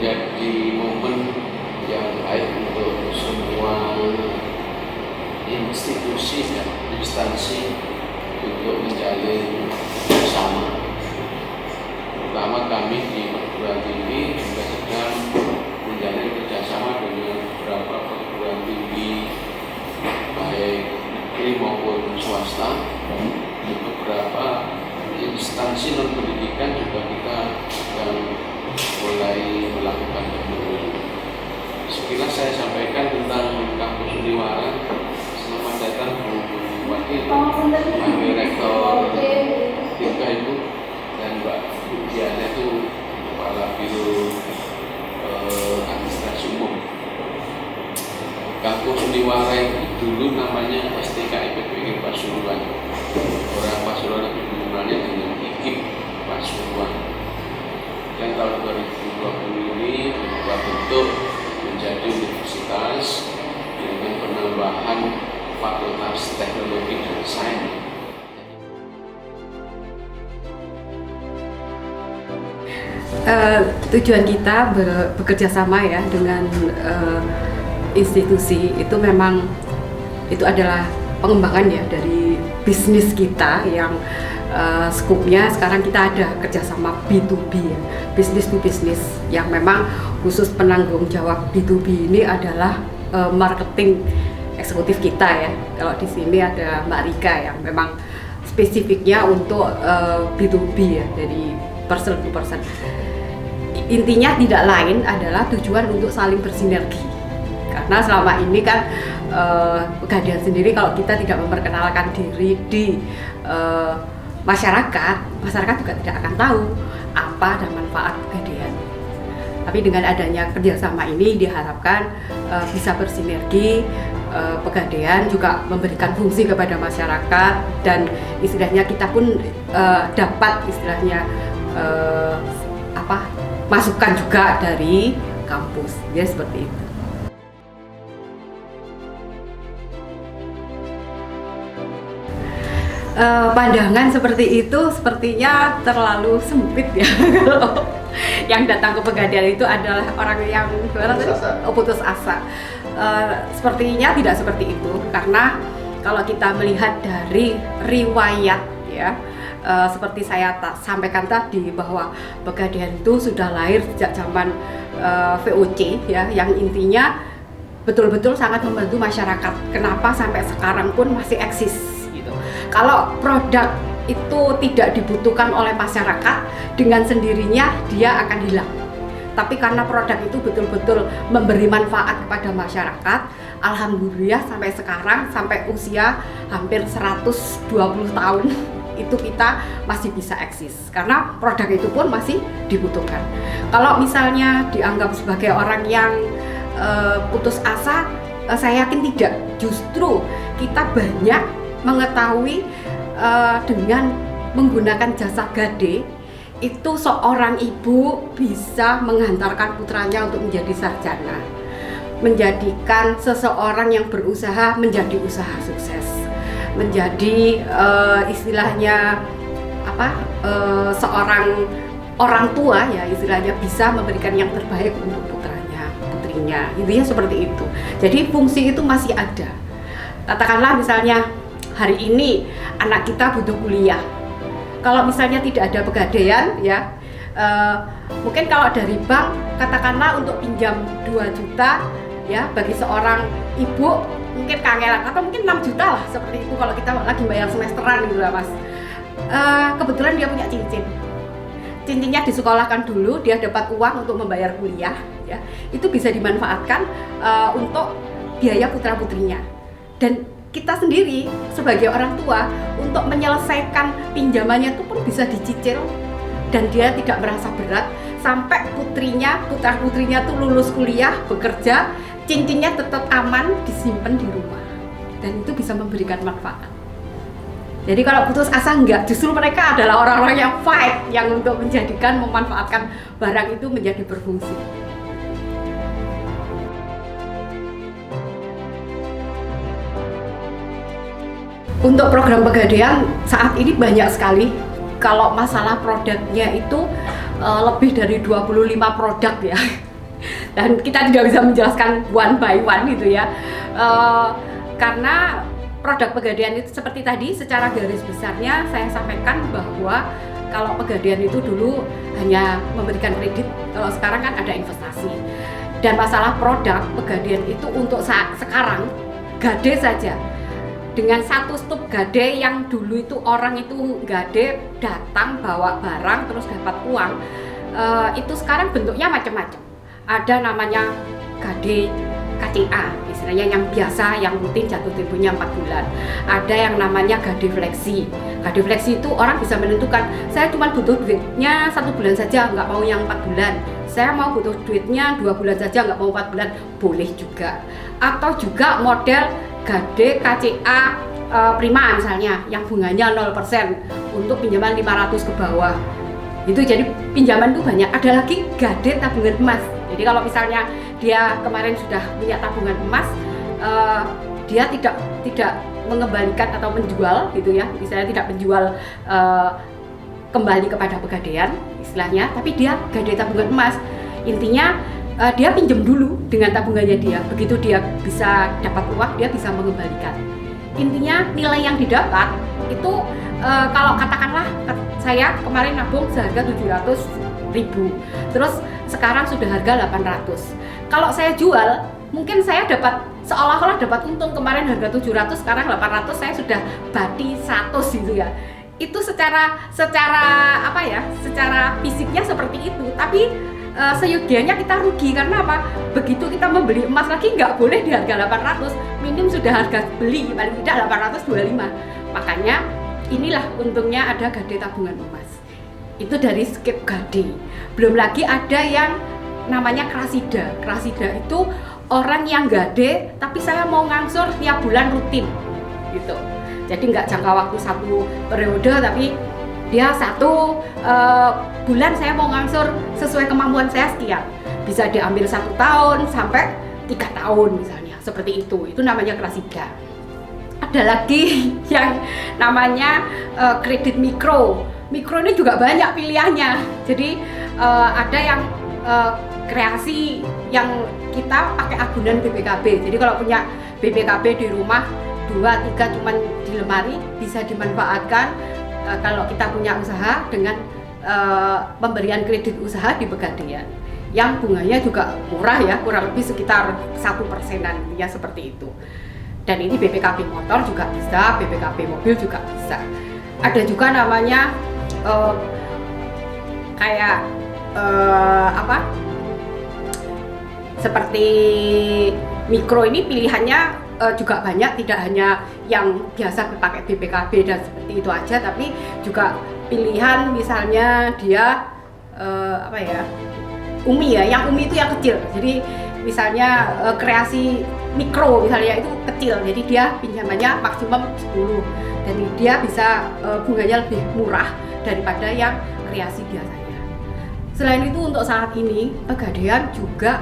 menjadi momen yang baik untuk semua institusi dan instansi untuk menjalin bersama. Terutama kami di perguruan tinggi juga sedang menjalin kerjasama dengan beberapa perguruan tinggi baik negeri maupun swasta. Di beberapa instansi non pendidikan juga kita sedang mulai melakukan pertemuan. Sekilas saya sampaikan tentang kampus Uniwara. Selamat datang Bu Wakil, Wakil Rektor 3 Ibu, dan Mbak Diana itu Kepala Biro Administrasi Umum. Kampus Uniwara itu dulu namanya STKIPPG Pasuruan. Orang Pasuruan itu dikenalnya dengan IKIP Pasuruan. Dan tahun 2020 ini berubah bentuk menjadi universitas dengan penambahan Fakultas Teknologi dan Sains. Tujuan kita bekerja sama ya dengan institusi itu memang itu adalah pengembangan ya dari bisnis kita yang skupnya sekarang kita ada kerjasama B2B ya, business to business yang memang khusus penanggung jawab B2B ini adalah marketing eksekutif kita ya. Kalau di sini ada Mbak Rika yang memang spesifiknya untuk B2B ya, jadi person to person. Intinya tidak lain adalah tujuan untuk saling bersinergi. Karena selama ini kan Pegadaian sendiri kalau kita tidak memperkenalkan diri di masyarakat juga tidak akan tahu apa dan manfaat Pegadaian. Tapi dengan adanya kerjasama ini diharapkan bisa bersinergi, Pegadaian juga memberikan fungsi kepada masyarakat dan istilahnya kita pun dapat istilahnya masukan juga dari kampus, ya seperti itu. Pandangan seperti itu sepertinya terlalu sempit ya. Kalau yang datang ke Pegadaian itu adalah orang yang putus asa. Sepertinya tidak seperti itu, karena kalau kita melihat dari riwayat ya, seperti saya sampaikan tadi bahwa Pegadaian itu sudah lahir sejak zaman VOC ya, yang intinya betul-betul sangat membantu masyarakat. Kenapa sampai sekarang pun masih eksis? Kalau produk itu tidak dibutuhkan oleh masyarakat, dengan sendirinya dia akan hilang. Tapi karena produk itu betul-betul memberi manfaat kepada masyarakat, alhamdulillah sampai sekarang, sampai usia hampir 120 tahun, itu kita masih bisa eksis. Karena produk itu pun masih dibutuhkan. Kalau misalnya dianggap sebagai orang yang putus asa, saya yakin tidak. Justru kita banyak mengetahui dengan menggunakan jasa Gade itu seorang ibu bisa menghantarkan putranya untuk menjadi sarjana, menjadikan seseorang yang berusaha menjadi usaha sukses, menjadi istilahnya seorang orang tua ya istilahnya bisa memberikan yang terbaik untuk putrinya, intinya seperti itu. Jadi fungsi itu masih ada. Katakanlah misalnya hari ini anak kita butuh kuliah. Kalau misalnya tidak ada Pegadaian ya, mungkin kalau dari bank katakanlah untuk pinjam 2 juta ya bagi seorang ibu mungkin kangelan, atau mungkin 6 juta lah seperti itu kalau kita lagi bayar semesteran gitu lah Mas. Kebetulan dia punya cincinnya disekolahkan dulu, dia dapat uang untuk membayar kuliah ya, itu bisa dimanfaatkan untuk biaya putra-putrinya. Dan kita sendiri sebagai orang tua untuk menyelesaikan pinjamannya itu pun bisa dicicil dan dia tidak merasa berat sampai putra-putrinya tuh lulus kuliah, bekerja, cincinnya tetap aman disimpan di rumah dan itu bisa memberikan manfaat. Jadi kalau putus asa enggak, justru mereka adalah orang-orang yang fight, yang untuk menjadikan, memanfaatkan barang itu menjadi berfungsi. Untuk program Pegadaian saat ini banyak sekali. Kalau masalah produknya itu lebih dari 25 produk ya. Dan kita tidak bisa menjelaskan one by one gitu ya. Karena produk Pegadaian itu seperti tadi, secara garis besarnya saya sampaikan bahwa kalau Pegadaian itu dulu hanya memberikan kredit, kalau sekarang kan ada investasi. Dan masalah produk Pegadaian itu untuk sekarang gade saja. Dengan satu stup gade yang dulu itu orang itu gade datang bawa barang terus dapat uang, itu sekarang bentuknya macam-macam. Ada namanya gade KCA, istilahnya yang biasa, yang rutin jatuh temponya 4 bulan. Ada yang namanya gade fleksi. Gade fleksi itu orang bisa menentukan, saya cuma butuh duitnya 1 bulan saja, nggak mau yang 4 bulan. Saya mau butuh duitnya 2 bulan saja, nggak mau 4 bulan, boleh juga. Atau juga model gade KCA prima misalnya, yang bunganya 0% untuk pinjaman 500 ke bawah. Itu jadi pinjaman itu banyak. Ada lagi gade tabungan emas. Jadi kalau misalnya dia kemarin sudah punya tabungan emas, dia tidak mengembalikan atau menjual gitu ya, misalnya tidak menjual kembali kepada Pegadaian istilahnya, tapi dia gade tabungan emas. Intinya dia pinjam dulu dengan tabungannya dia, begitu dia bisa dapat uang, dia bisa mengembalikan. Intinya nilai yang didapat itu kalau katakanlah saya kemarin nabung seharga 700.000, terus sekarang sudah harga 800. Kalau saya jual, mungkin saya dapat seolah-olah dapat untung, kemarin harga 700, sekarang 800, saya sudah bati 100 gitu ya. Itu secara apa ya? Secara fisiknya seperti itu, tapi seyogianya kita rugi. Karena apa? Begitu kita membeli emas lagi nggak boleh di harga 800, minim sudah harga beli paling tidak 825. Makanya inilah untungnya ada gade tabungan emas. Itu dari skip gade. Belum lagi ada yang namanya krasida. Krasida itu orang yang gade tapi saya mau ngangsur tiap bulan rutin gitu. Jadi nggak jangka waktu 1 periode, tapi dia 1 bulan saya mau ngangsur sesuai kemampuan saya sekian. Bisa diambil 1 tahun sampai 3 tahun misalnya, seperti itu. Itu namanya krasida. Ada lagi yang namanya kredit mikro. Mikro ini juga banyak pilihannya. Jadi ada yang kreasi yang kita pakai agunan BPKB. Jadi kalau punya BPKB di rumah 2-3 cuman di lemari, bisa dimanfaatkan kalau kita punya usaha dengan pemberian kredit usaha di Pegadaian. Yang bunganya juga murah ya, kurang lebih sekitar 1%-an ya, seperti itu. Dan ini BPKB motor juga bisa, BPKB mobil juga bisa. Ada juga namanya kayak seperti mikro ini pilihannya juga banyak, tidak hanya yang biasa pakai BPKB dan seperti itu aja, tapi juga pilihan misalnya dia UMI ya, yang UMI itu yang kecil. Jadi misalnya kreasi mikro misalnya itu kecil, jadi dia pinjamannya maksimum 10 dan dia bisa bunganya lebih murah daripada yang kreasi biasanya. Selain itu untuk saat ini Pegadaian juga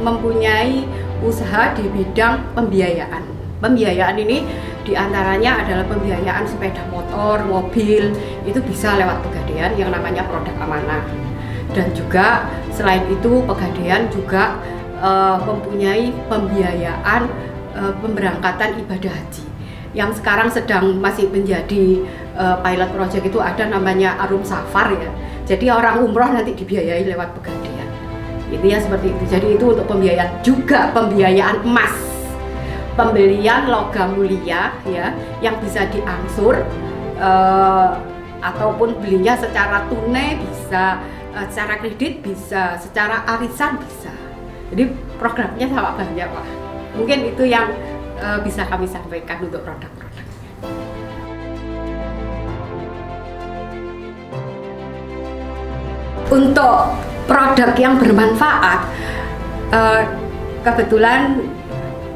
mempunyai usaha di bidang pembiayaan. Pembiayaan ini diantaranya adalah pembiayaan sepeda motor, mobil, itu bisa lewat Pegadaian yang namanya produk amanah. Dan juga selain itu Pegadaian juga mempunyai pembiayaan pemberangkatan ibadah haji. Yang sekarang sedang masih menjadi pilot project itu ada namanya Arum Safar ya. Jadi orang umroh nanti dibiayai lewat Pegadaian. Itu ya seperti itu. Jadi itu untuk pembiayaan, juga pembiayaan emas, pembelian logam mulia ya, yang bisa diangsur ataupun belinya secara tunai bisa, secara kredit bisa, secara arisan bisa. Jadi programnya sangat banyak Pak. Mungkin itu yang bisa kami sampaikan untuk produk-produknya. Untuk produk yang bermanfaat, kebetulan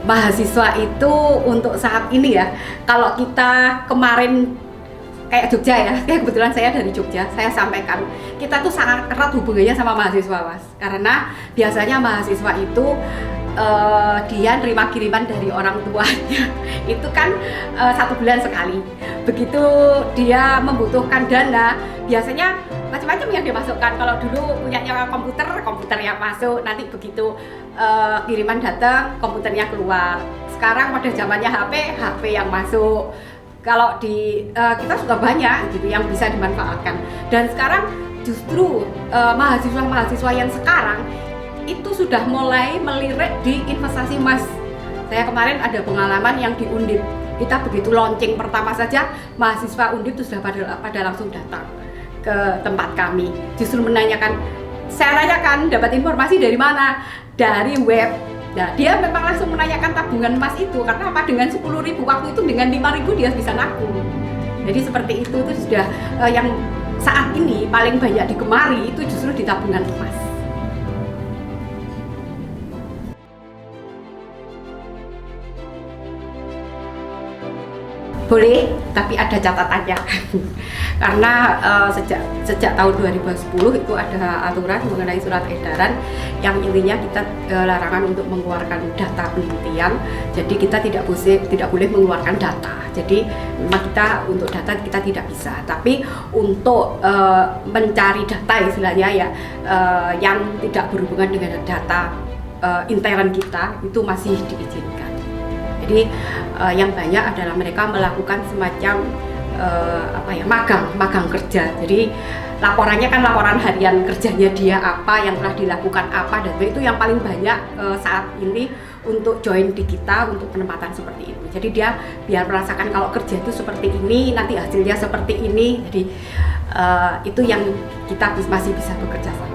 mahasiswa itu untuk saat ini ya, kalau kita kemarin kayak Jogja ya, kayak kebetulan saya dari Jogja, saya sampaikan kita tuh sangat erat hubungannya sama mahasiswa Mas, karena biasanya mahasiswa itu dia nerima kiriman dari orang tuanya itu kan 1 bulan sekali. Begitu dia membutuhkan dana, biasanya macam-macam yang dimasukkan. Kalau dulu punyanya komputer yang masuk, nanti begitu kiriman datang, komputernya keluar. Sekarang pada zamannya HP yang masuk. Kalau di kita sudah banyak gitu yang bisa dimanfaatkan. Dan sekarang justru mahasiswa-mahasiswa yang sekarang itu sudah mulai melirik di investasi emas. Saya kemarin ada pengalaman yang di Undip. Kita begitu launching pertama saja, mahasiswa Undip itu sudah pada langsung datang ke tempat kami. Justru menanyakan, saya tanyakan dapat informasi dari mana? Dari web. Nah, dia memang langsung menanyakan tabungan emas itu karena apa? Dengan 10.000 waktu itu dengan 5.000 dia bisa nabung. Jadi seperti itu sudah yang saat ini paling banyak digemari itu justru di tabungan emas. Boleh, tapi ada catatannya. Karena sejak tahun 2010 itu ada aturan mengenai surat edaran yang intinya kita larangan untuk mengeluarkan data penelitian. Jadi kita tidak boleh mengeluarkan data. Jadi memang kita untuk data kita tidak bisa. Tapi untuk mencari data istilahnya ya yang tidak berhubungan dengan data intern kita itu masih diizinkan. Jadi yang banyak adalah mereka melakukan semacam magang kerja. Jadi laporannya kan laporan harian kerjanya dia apa, yang telah dilakukan apa, dan itu yang paling banyak saat ini untuk join di kita untuk penempatan seperti itu. Jadi dia biar merasakan kalau kerja itu seperti ini, nanti hasilnya seperti ini. Jadi itu yang kita masih bisa bekerja sama.